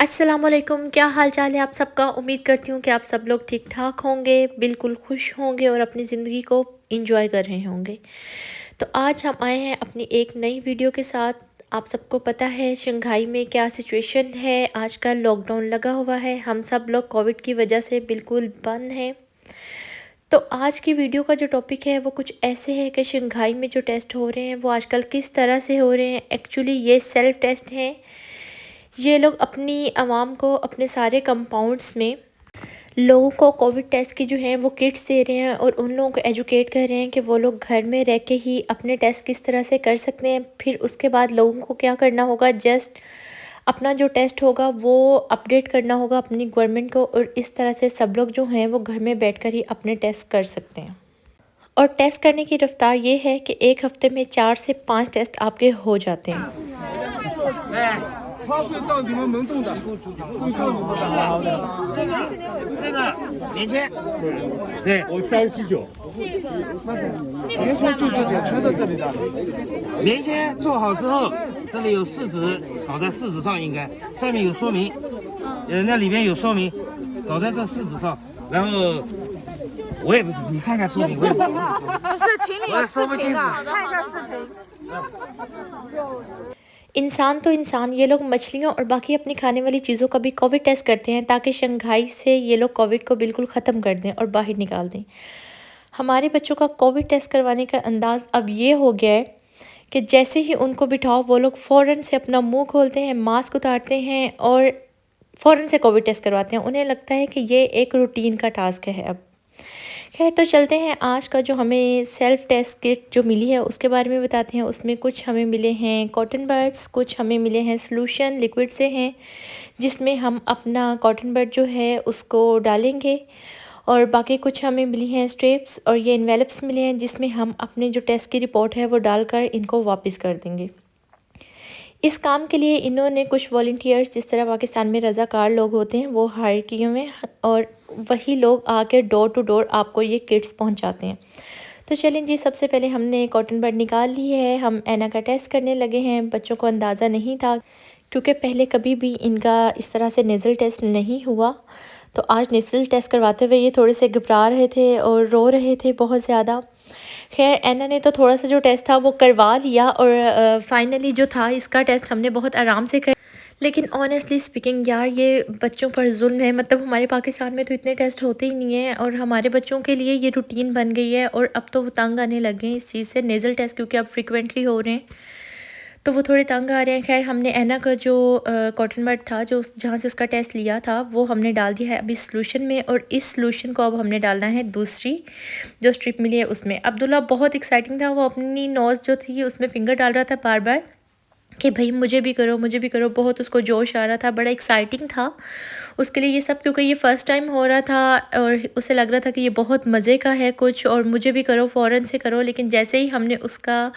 अस्सलामुअलैकुम, क्या हाल चाल है आप सबका। उम्मीद करती हूँ कि आप सब लोग ठीक ठाक होंगे, बिल्कुल खुश होंगे और अपनी ज़िंदगी को एंजॉय कर रहे होंगे। तो आज हम आए हैं अपनी एक नई वीडियो के साथ। आप सबको पता है शंघाई में क्या सिचुएशन है, आजकल लॉकडाउन लगा हुआ है, हम सब लोग कोविड की वजह से बिल्कुल बंद हैं। तो आज की वीडियो का जो टॉपिक है वो कुछ ऐसे है कि शंघाई में जो टेस्ट हो रहे हैं वो आजकल किस तरह से हो रहे हैं। एक्चुअली ये सेल्फ टेस्ट हैं। ये लोग अपनी आवाम को अपने सारे कंपाउंड्स में लोगों को कोविड टेस्ट की जो है वो किट्स दे रहे हैं और उन लोगों को एजुकेट कर रहे हैं कि वो लोग घर में रह के ही अपने टेस्ट किस तरह से कर सकते हैं। फिर उसके बाद लोगों को क्या करना होगा, जस्ट अपना जो टेस्ट होगा वो अपडेट करना होगा अपनी गवर्नमेंट को, और इस तरह से सब लोग जो हैं वो घर में बैठकर ही अपने टेस्ट कर सकते हैं। और टेस्ट करने की रफ्तार ये है कि एक हफ्ते में 4 से 5 टेस्ट आपके हो जाते हैं। 它会到你们门洞的，会到你们的。这个棉签，对，我39，棉签就这点，全在这里的。棉签做好之后，这里有试纸，搞在试纸上，应该上面有说明，那里边有说明，搞在这试纸上，然后我也不是，你看看说明，我也不我也说不清楚。看一下视频。इंसान तो इंसान, ये लोग मछलियों और बाकी अपनी खाने वाली चीज़ों का भी कोविड टेस्ट करते हैं ताकि शंघाई से ये लोग कोविड को बिल्कुल ख़त्म कर दें और बाहर निकाल दें। हमारे बच्चों का कोविड टेस्ट करवाने का अंदाज़ अब ये हो गया है कि जैसे ही उनको बिठाओ वो लोग फ़ौरन से अपना मुंह खोलते हैं, मास्क उतारते हैं और फ़ौरन से कोविड टेस्ट करवाते हैं। उन्हें लगता है कि ये एक रूटीन का टास्क है अब। खैर, तो चलते हैं आज का जो हमें सेल्फ़ टेस्ट किट जो मिली है उसके बारे में बताते हैं। उसमें कुछ हमें मिले हैं कॉटन बड्स, कुछ हमें मिले हैं सॉल्यूशन लिक्विड से हैं, जिसमें हम अपना कॉटन बड जो है उसको डालेंगे, और बाकी कुछ हमें मिली हैं स्ट्रिप्स और ये एनवेलप्स मिले हैं जिसमें हम अपने जो टेस्ट की रिपोर्ट है वो डालकर इनको वापस कर देंगे। इस काम के लिए इन्होंने कुछ वॉलंटियर्स, जिस तरह पाकिस्तान में रज़ाकार लोग होते हैं, वो हायर किए हुए हैं और वही लोग आके डोर टू डोर आपको ये किट्स पहुंचाते हैं। तो चलें जी, सबसे पहले हमने कॉटन बड निकाल ली है, हम एना का टेस्ट करने लगे हैं। बच्चों को अंदाज़ा नहीं था क्योंकि पहले कभी भी इनका इस तरह से नेज़ल टेस्ट नहीं हुआ, तो आज नेज़ल टेस्ट करवाते हुए ये थोड़े से घबरा रहे थे और रो रहे थे बहुत ज़्यादा। खैर, एना ने तो थोड़ा सा जो टेस्ट था वो करवा लिया और फाइनली जो था इसका टेस्ट हमने बहुत आराम से कर। लेकिन ऑनेस्टली स्पीकिंग यार, ये बच्चों पर जुल्म है। मतलब हमारे पाकिस्तान में तो इतने टेस्ट होते ही नहीं हैं और हमारे बच्चों के लिए ये रूटीन बन गई है और अब तो वो तंग आने लगे हैं इस चीज़ से। नेज़ल टेस्ट क्योंकि अब फ्रिक्वेंटली हो रहे हैं तो वो थोड़े तंग आ रहे हैं। खैर, हमने एना का जो कॉटन बड था, जो जहाँ से उसका टेस्ट लिया था, वो हमने डाल दिया है अभी सॉल्यूशन में, और इस सॉल्यूशन को अब हमने डालना है दूसरी जो स्ट्रिप मिली है उसमें। अब्दुल्ला बहुत एक्साइटिंग था, वो अपनी नोज़ जो थी उसमें फिंगर डाल रहा था बार बार कि भाई मुझे भी करो, मुझे भी करो। बहुत उसको जोश आ रहा था, बड़ा एक्साइटिंग था उसके लिए ये सब, क्योंकि ये फ़र्स्ट टाइम हो रहा था और उसे लग रहा था कि ये बहुत मज़े का है कुछ, और मुझे भी करो, फ़ौरन से करो। लेकिन जैसे ही हमने उसका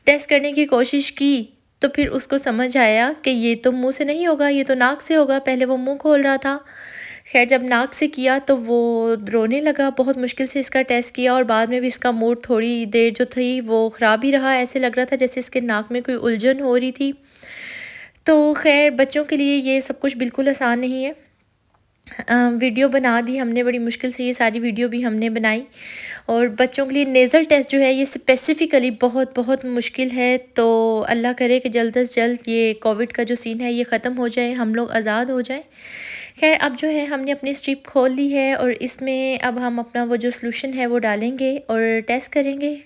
टेस्ट करने की कोशिश की तो फिर उसको समझ आया कि ये तो मुंह से नहीं होगा, ये तो नाक से होगा। पहले वो मुंह खोल रहा था, खैर जब नाक से किया तो वो रोने लगा। बहुत मुश्किल से इसका टेस्ट किया और बाद में भी इसका मूड थोड़ी देर जो थी वो ख़राब ही रहा। ऐसे लग रहा था जैसे इसके नाक में कोई उलझन हो रही थी। तो खैर, बच्चों के लिए ये सब कुछ बिल्कुल आसान नहीं है। वीडियो बना दी हमने, बड़ी मुश्किल से ये सारी वीडियो भी हमने बनाई। और बच्चों के लिए नेज़ल टेस्ट जो है ये स्पेसिफ़िकली बहुत बहुत मुश्किल है। तो अल्लाह करे कि जल्द से जल्द ये कोविड का जो सीन है ये ख़त्म हो जाए, हम लोग आज़ाद हो जाएं। खैर, अब जो है हमने अपनी स्ट्रिप खोल ली है और इसमें अब हम अपना वो जो सॉल्यूशन है वो डालेंगे और टेस्ट करेंगे।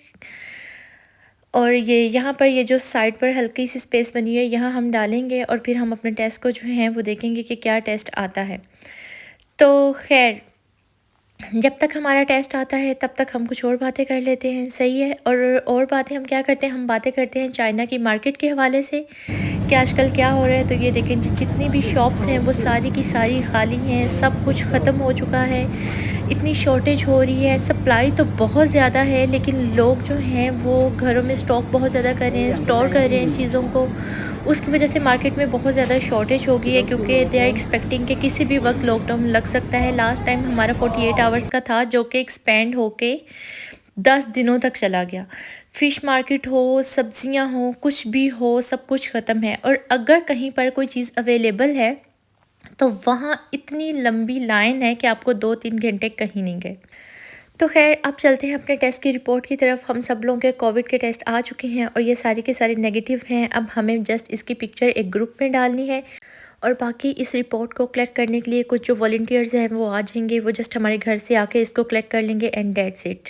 और ये यहाँ पर ये जो साइड पर हल्की सी स्पेस बनी है यहाँ हम डालेंगे और फिर हम अपने टेस्ट को जो है वो देखेंगे कि क्या टेस्ट आता है। तो खैर, जब तक हमारा टेस्ट आता है तब तक हम कुछ और बातें कर लेते हैं, सही है। और बातें हम क्या करते हैं, हम बातें करते हैं चाइना की मार्केट के हवाले से कि आजकल क्या हो रहा है। तो ये देखें जितनी भी शॉप्स हैं वो सारी की सारी खाली हैं, सब कुछ ख़त्म हो चुका है। इतनी शॉर्टेज हो रही है, सप्लाई तो बहुत ज़्यादा है लेकिन लोग जो हैं वो घरों में स्टॉक बहुत ज़्यादा कर रहे हैं, स्टोर कर रहे हैं चीज़ों को। उसकी वजह से मार्केट में बहुत ज़्यादा शॉर्टेज हो गई है क्योंकि दे आर एक्सपेक्टिंग कि किसी भी वक्त लॉकडाउन लग सकता है। लास्ट टाइम हमारा 48 आवर्स का था जो कि एक्सपेंड होके 10 दिनों तक चला गया। फ़िश मार्केट हो, सब्जियां हो, कुछ भी हो, सब कुछ ख़त्म है। और अगर कहीं पर कोई चीज़ अवेलेबल है तो वहाँ इतनी लंबी लाइन है कि आपको 2-3 घंटे कहीं नहीं गए। तो खैर अब चलते हैं अपने टेस्ट की रिपोर्ट की तरफ। हम सब लोगों के कोविड के टेस्ट आ चुके हैं और ये सारे के सारे नेगेटिव हैं। अब हमें जस्ट इसकी पिक्चर एक ग्रुप में डालनी है और बाकी इस रिपोर्ट को कलेक्ट करने के लिए कुछ जो वॉलंटियर्स हैं वो आ जाएंगे, वो जस्ट हमारे घर से आके इसको कलेक्ट कर लेंगे एंड दैट्स इट।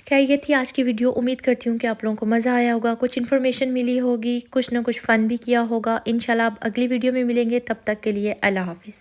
खैर ये थी आज की वीडियो। उम्मीद करती हूँ कि आप लोगों को मज़ा आया होगा, कुछ इन्फॉर्मेशन मिली होगी, कुछ ना कुछ फ़न भी किया होगा। इंशाल्लाह अब अगली वीडियो में मिलेंगे, तब तक के लिए अल्लाह हाफ़िज़।